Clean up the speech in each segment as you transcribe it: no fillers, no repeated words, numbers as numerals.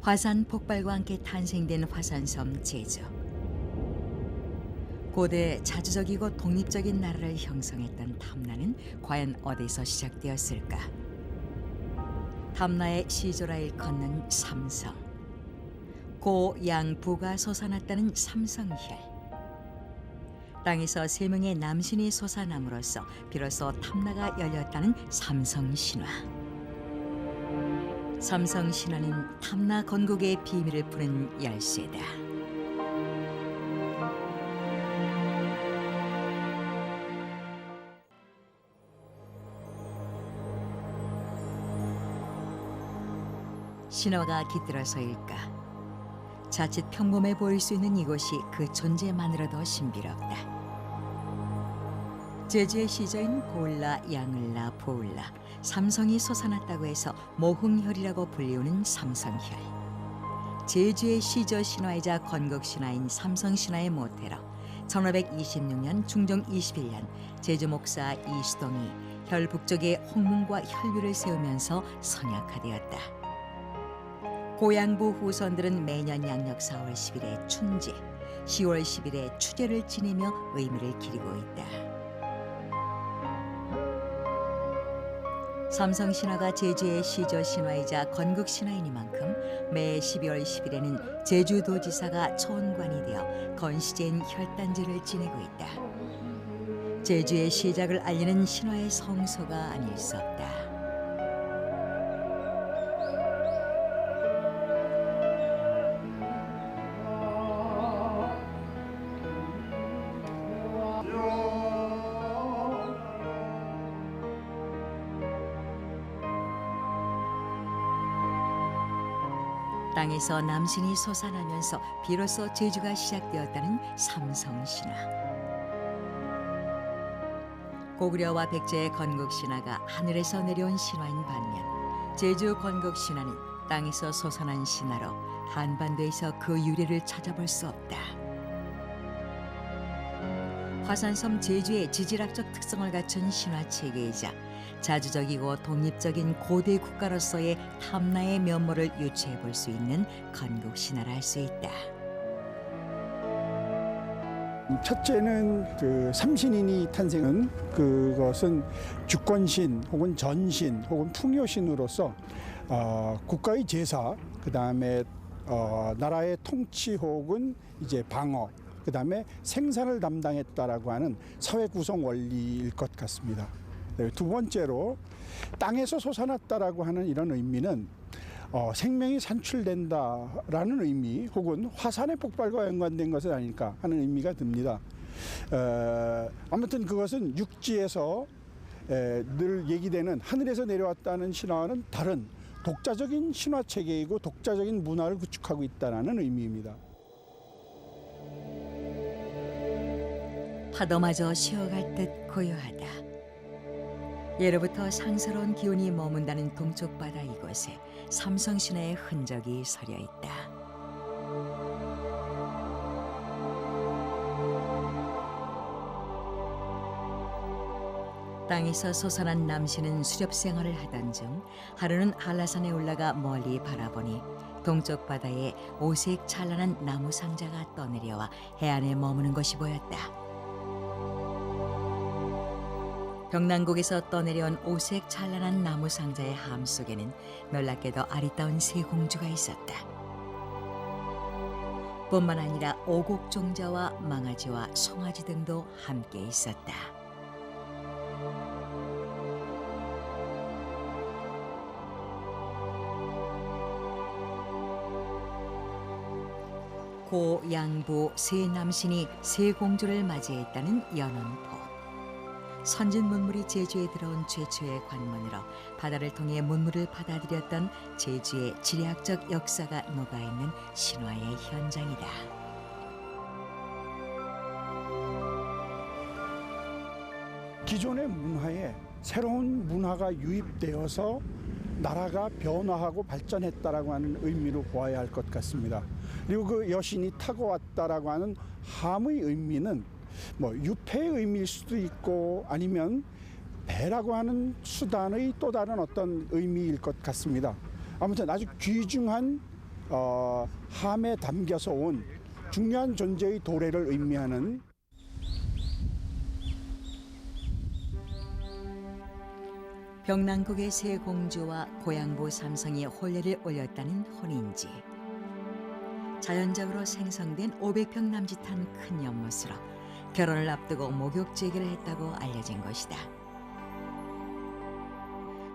화산 폭발과 함께 탄생된 화산섬 제주. 고대 자주적이고 독립적인 나라를 형성했던 탐나는 과연 어디서 시작되었을까? 탐나의 시조라 일컫는 삼성. 고양부가 솟아났다는 삼성혈. 땅에서 세 명의 남신이 솟아남으로써 비로소 탐나가 열렸다는 삼성신화. 삼성신화는 탐나 건국의 비밀을 푸는 열쇠다. 신화가 깃들어서일까? 자칫 평범해 보일 수 있는 이곳이 그 존재만으로도 신비롭다. 제주의 시저인 고을라, 양을라, 보을라, 삼성이 솟아났다고 해서 모흥혈이라고 불리우는 삼성혈. 제주의 시저 신화이자 건국 신화인 삼성 신화의 모태로 1526년 중종 21년 제주 목사 이수동이 혈 북쪽에 홍문과 혈류를 세우면서 선약화되었다. 고양부 후손들은 매년 양력 4월 10일에 춘제, 10월 10일에 추제를 지내며 의미를 기리고 있다. 삼성신화가 제주의 시저신화이자 건국신화이니만큼 매 12월 10일에는 제주도지사가 초원관이 되어 건시제인 혈단제를 지내고 있다. 제주의 시작을 알리는 신화의 성소가 아닐 수 없다. 땅에서 남신이 솟아나면서 비로소 제주가 시작되었다는 삼성신화. 고구려와 백제의 건국신화가 하늘에서 내려온 신화인 반면 제주 건국신화는 땅에서 솟아난 신화로 한반도에서 그 유래를 찾아볼 수 없다. 화산섬 제주의 지질학적 특성을 갖춘 신화체계이자 자주적이고 독립적인 고대 국가로서의 탐나의 면모를 유추해 볼 수 있는 건국신화라 할 수 있다. 첫째는 그 삼신인이 탄생은 그것은 주권신 혹은 전신 혹은 풍요신으로서 국가의 제사, 그 다음에 나라의 통치 혹은 이제 방어, 그 다음에 생산을 담당했다라고 하는 사회 구성 원리일 것 같습니다. 두 번째로 땅에서 솟아났다라고 하는 이런 의미는 생명이 산출된다라는 의미 혹은 화산의 폭발과 연관된 것은 아닐까 하는 의미가 듭니다. 아무튼 그것은 육지에서 늘 얘기되는 하늘에서 내려왔다는 신화와는 다른 독자적인 신화 체계이고 독자적인 문화를 구축하고 있다는 의미입니다. 파도마저 쉬어갈 듯 고요하다. 예로부터 상스러운 기운이 머문다는 동쪽 바다 이곳에 삼성신화의 흔적이 서려 있다. 땅에서 솟아난 남신은 수렵 생활을 하던 중 하루는 한라산에 올라가 멀리 바라보니 동쪽 바다에 오색 찬란한 나무 상자가 떠내려와 해안에 머무는 것이 보였다. 경남국에서 떠내려온 오색 찬란한 나무 상자의 함 속에는 놀랍게도 아리따운 세 공주가 있었다. 뿐만 아니라 오곡종자와 망아지와 송아지 등도 함께 있었다. 고, 양부 세 남신이 세 공주를 맞이했다는 연원포. 선진 문물이 제주에 들어온 최초의 관문으로 바다를 통해 문물을 받아들였던 제주의 지리학적 역사가 녹아있는 신화의 현장이다. 기존의 문화에 새로운 문화가 유입되어서 나라가 변화하고 발전했다라고 하는 의미로 보아야 할 것 같습니다. 그리고 그 여신이 타고 왔다라고 하는 함의 의미는 뭐 유패의 의미일 수도 있고 아니면 배라고 하는 수단의 또 다른 어떤 의미일 것 같습니다. 아무튼 아주 귀중한 함에 담겨서 온 중요한 존재의 도래를 의미하는 병난국의 세 공주와 고양부 삼성이 혼례를 올렸다는 혼인지. 자연적으로 생성된 500평 남짓한 큰 연못으로 결혼을 앞두고 목욕 제기를 했다고 알려진 것이다.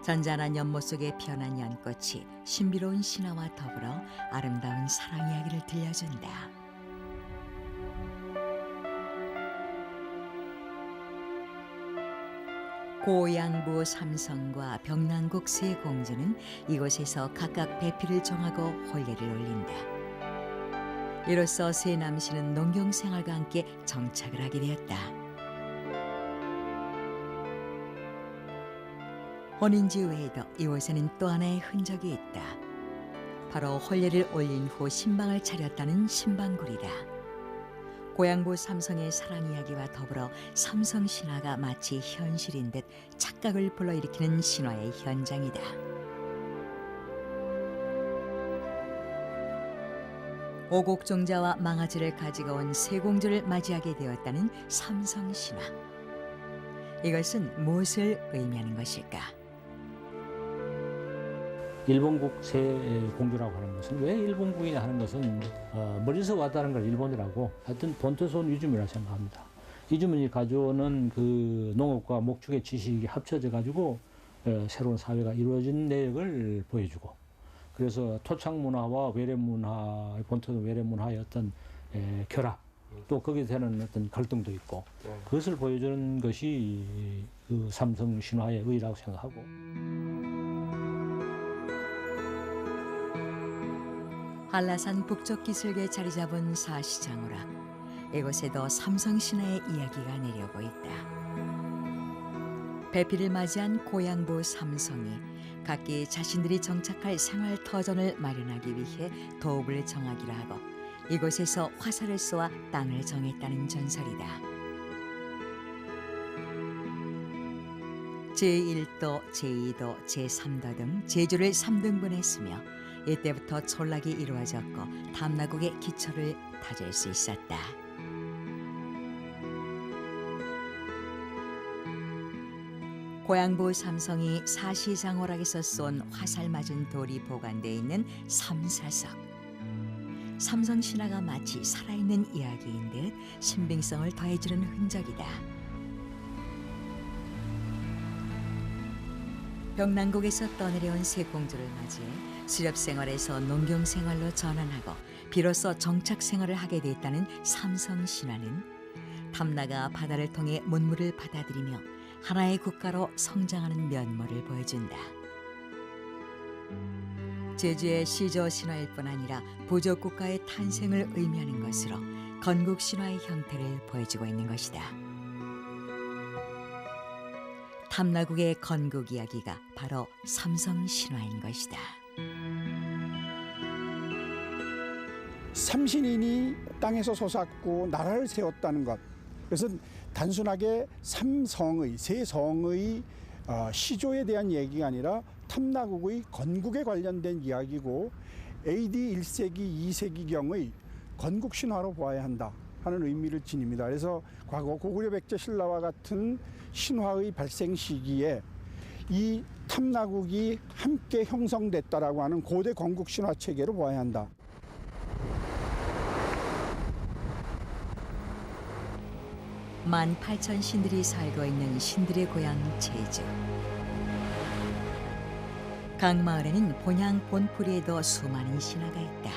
잔잔한 연못 속에 피어난 연꽃이 신비로운 신화와 더불어 아름다운 사랑 이야기를 들려준다. 고양부 삼성과 병난국 세 공주는 이곳에서 각각 배필을 정하고 혼례를 올린다. 이로써 세 남신은 농경 생활과 함께 정착을 하게 되었다. 혼인지 외에도 이곳에는 또 하나의 흔적이 있다. 바로 혼례를 올린 후 신방을 차렸다는 신방굴이다. 고양부 삼성의 사랑 이야기와 더불어 삼성 신화가 마치 현실인 듯 착각을 불러일으키는 신화의 현장이다. 오곡종자와 망아지를 가지고 온 세 공주를 맞이하게 되었다는 삼성 신화. 이것은 무엇을 의미하는 것일까? 일본국 세 공주라고 하는 것은 왜 일본국이냐 하는 것은 멀리서 왔다는 걸 일본이라고 하여튼 본토에서 온 이주민이라고 생각합니다. 이주민이 가져오는 그 농업과 목축의 지식이 합쳐져 가지고 새로운 사회가 이루어진 내역을 보여주고 그래서 토착 문화와 외래 문화, 본토 외래 문화의 어떤 결합 또 거기에 되는 어떤 갈등도 있고 그것을 보여주는 것이 그 삼성 신화의 의의라고 생각하고. 한라산 북쪽 기슭에 자리 잡은 사시장호라. 이곳에도 삼성 신화의 이야기가 내려오고 있다. 배필을 맞이한 고양부 삼성이 각기 자신들이 정착할 생활 터전을 마련하기 위해 도읍을 정하기로 하고 이곳에서 화살을 쏘아 땅을 정했다는 전설이다. 제1도, 제2도, 제3도 등 제주를 3등분했으며 이때부터 촌락이 이루어졌고 탐나국의 기초를 다질 수 있었다. 고양부 삼성이 사시장호락에서 쏜 화살 맞은 돌이 보관되어 있는 삼사석. 삼성 신화가 마치 살아있는 이야기인 듯 신빙성을 더해주는 흔적이다. 병난국에서 떠내려온 세 공주를 맞이해 수렵 생활에서 농경 생활로 전환하고 비로소 정착 생활을 하게 됐다는 삼성 신화는 탐나가 바다를 통해 문물을 받아들이며 하나의 국가로 성장하는 면모를 보여준다. 제주의 시조 신화일 뿐 아니라 부족 국가의 탄생을 의미하는 것으로 건국 신화의 형태를 보여주고 있는 것이다. 탐나국의 건국 이야기가 바로 삼성 신화인 것이다. 삼신인이 땅에서 솟았고 나라를 세웠다는 것. 그래서 단순하게 삼성의 세 성의 시조에 대한 얘기가 아니라 탐나국의 건국에 관련된 이야기고 AD 1세기, 2세기경의 건국 신화로 보아야 한다 하는 의미를 지닙니다. 그래서 과거 고구려 백제 신라와 같은 신화의 발생 시기에 이 탐나국이 함께 형성됐다라고 하는 고대 건국 신화 체계로 보아야 한다. 만 8천 신들이 살고 있는 신들의 고향 제주. 각 마을에는 본향 본풀이에도 수많은 신화가 있다.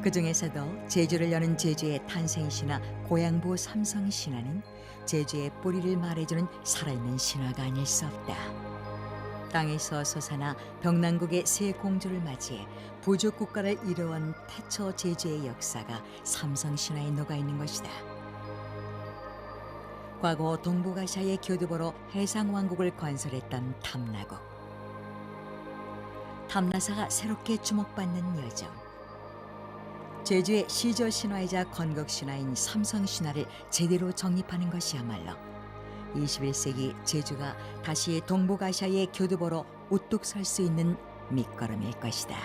그 중에서도 제주를 여는 제주의 탄생 신화 고양부 삼성 신화는 제주의 뿌리를 말해주는 살아있는 신화가 아닐 수 없다. 땅에서 솟아나 병난국의 세 공주를 맞이해 부족 국가를 이루어온 태초 제주의 역사가 삼성 신화에 녹아 있는 것이다. 과거 동북아시아의 교두보로 해상왕국을 건설했던 탐나국. 탐나사가 새롭게 주목받는 여정. 제주의 시조 신화이자 건국 신화인 삼성 신화를 제대로 정립하는 것이야말로 21세기 제주가 다시 동북아시아의 교두보로 우뚝 설 수 있는 밑거름일 것이다.